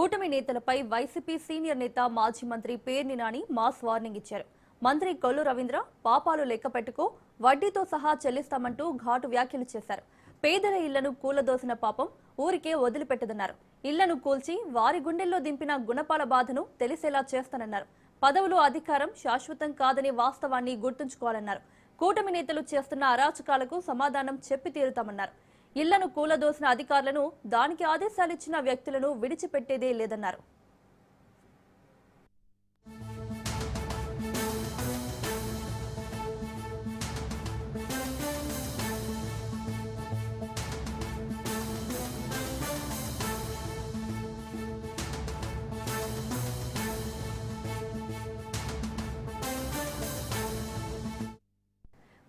కూటమి నేతలపై YCP senior నేత మాజీ మంత్రి పేర్ని నాని మాస్ వార్నింగ్ ఇచ్చారు. మంత్రి కొల్లు రవీంద్ర పాపాలు లెక్కపెట్టుకో వడ్డీతో సహా చెల్లిస్తామంటూ ఘాటు వ్యాఖ్యలు చేశారు. పేదల ఇళ్లను కూలదోసిన పాపం ఊరికే వదిలిపెట్టదన్నారు. ఇళ్లను కూల్చి వారి గుండెల్లో దింపిన గుణపాల బాధను తెలిసేలా చేస్తానన్నారు. పదవులు అధికారం శాశ్వతం కాదనే వాస్తవాన్ని గుర్తుంచుకోవాలన్నారు. కూటమి నేతలు చేస్తున్న అరాచకాలకు సమాధానం చెప్పి తీరుతామన్నారు. ఇళ్లను కూలదోసిన అధికారులను దానికి ఆదేశాలిచ్చిన వ్యక్తులను విడిచిపెట్టేదే లేదన్నారు.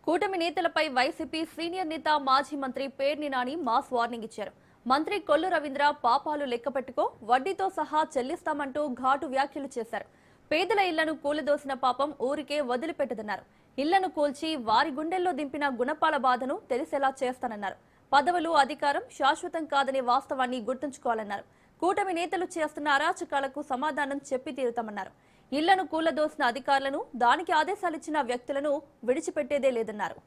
కూటమి నేతలపై వైసీపీ సీనియర్ నేత మాజీ మంత్రి పేర్ని నాని మాస్ వార్నింగ్ ఇచ్చారు. మంత్రి కొల్లు రవీంద్ర పాపాలు లెక్కపెట్టుకో వడ్డీతో సహా చెల్లిస్తామంటూ ఘాటు వ్యాఖ్యలు చేశారు. పేదల ఇళ్లను కూలదోసిన పాపం ఊరికే వదిలిపెట్టదన్నారు. ఇళ్లను కూల్చి వారి గుండెల్లో దింపిన గుణపాల బాధను తెలిసేలా చేస్తానన్నారు. పదవులు అధికారం శాశ్వతం కాదనే వాస్తవాన్ని గుర్తుంచుకోవాలన్నారు. కూటమి నేతలు చేస్తున్న అరాచకాలకు సమాధానం చెప్పి తీరుతామన్నారు. ఇళ్లను కూలదోసిన అధికారులను దానికి ఆదేశాలిచ్చిన వ్యక్తులను విడిచిపెట్టేదే లేదన్నారు.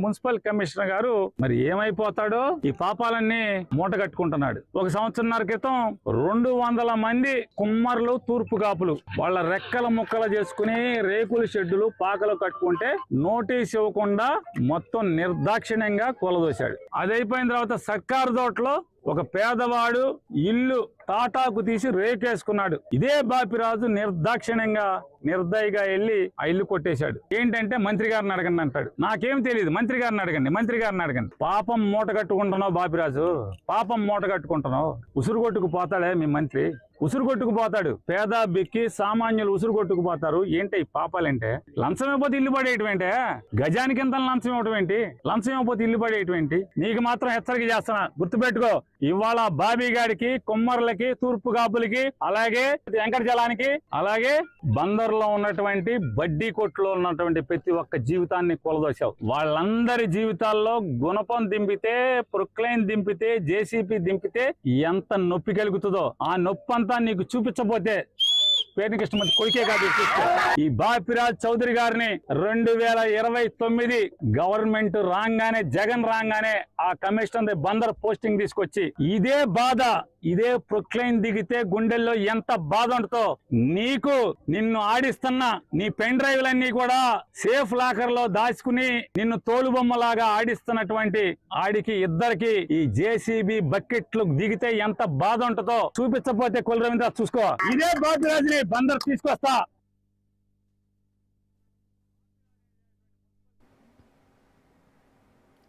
మున్సిపల్ కమిషనర్ గారు మరి ఏమైపోతాడో ఈ పాపాలన్నీ మూట కట్టుకుంటున్నాడు. ఒక సంవత్సరంన్నర క్రితం 200 మంది కుమ్మర్లు తూర్పు కాపులు వాళ్ళ రెక్కల ముక్కలు చేసుకుని రేకుల షెడ్డులు పాకలు కట్టుకుంటే నోటీస్ ఇవ్వకుండా మొత్తం నిర్దాక్షిణ్యంగా కూలదోశాడు. అది అయిపోయిన తర్వాత సర్కారు తోటలో ఒక పేదవాడు ఇల్లు తాటాకు తీసి రేకేసుకున్నాడు. ఇదే బాపిరాజు నిర్దాక్షిణ్యంగా నిర్దయగా వెళ్ళి ఆ ఇల్లు కొట్టేశాడు. ఏంటంటే మంత్రి గారిని అడగండి అంటాడు. నాకేం తెలియదు, మంత్రి గారిని అడగండి. పాపం మూట కట్టుకుంటున్నావు బాపిరాజు, పాపం మూట కట్టుకుంటున్నావు. ఉసురు కొట్టుకుపోతాడే మీ మంత్రి, ఉసురు కొట్టుకుపోతాడు. పేద బిక్కి సామాన్యులు ఉసురు కొట్టుకుపోతారు. ఏంటి పాపాలంటే? లంచం ఇవ్వకపోతే ఇల్లు పడేయటమేంటే? గజానికి ఎంత లంచం ఇవ్వటం ఏంటి? లంచం ఇవ్వకపోతే ఇల్లు పడేయటమేంటి? నీకు మాత్రం హెచ్చరిక చేస్తున్నా, గుర్తుపెట్టుకో. ఇవాళ బాబీ గారికి, కుమ్మర్లకి, తూర్పు కాపులకి, అలాగే వెంకట జలానికి, అలాగే బందర్లో ఉన్నటువంటి బడ్డీ కొట్లో ఉన్నటువంటి ప్రతి ఒక్క జీవితాన్ని కూలదోశావు. వాళ్ళందరి జీవితాల్లో గుణపం దింపితే, ప్రొక్లైన్ దింపితే, జేసీపీ దింపితే ఎంత నొప్పి కలుగుతుందో ఆ నొప్పి అంతా నీకు చూపించబోతే పేరుని కృష్ణమూర్తి కొడుకే కాదు. ఈ బాపిరాజ్ చౌదరి గారిని 2029 గవర్నమెంట్ రాగానే, జగన్ రాగానే ఆ కమిషనర్ బందర్ పోస్టింగ్ తీసుకొచ్చి ఇదే బాధ, ఇదే ప్రొక్లైన్ దిగితే గుండెల్లో ఎంత బాధ ఉంటుందో నీకు, నిన్ను ఆడిస్తున్న నీ పెన్ డ్రైవ్లన్నీ కూడా సేఫ్ లాకర్ లో దాచుకుని నిన్ను తోలుబొమ్మలాగా ఆడిస్తున్నటువంటి ఆడికి ఇద్దరికి ఈ జేసీబీ బకెట్లు దిగితే ఎంత బాధ ఉంటుందో చూపించకపోతే కొల్లు రవీంద్ర చూసుకో. ఇదే బాపిరాజుని బందర్ తీసుకొస్తా.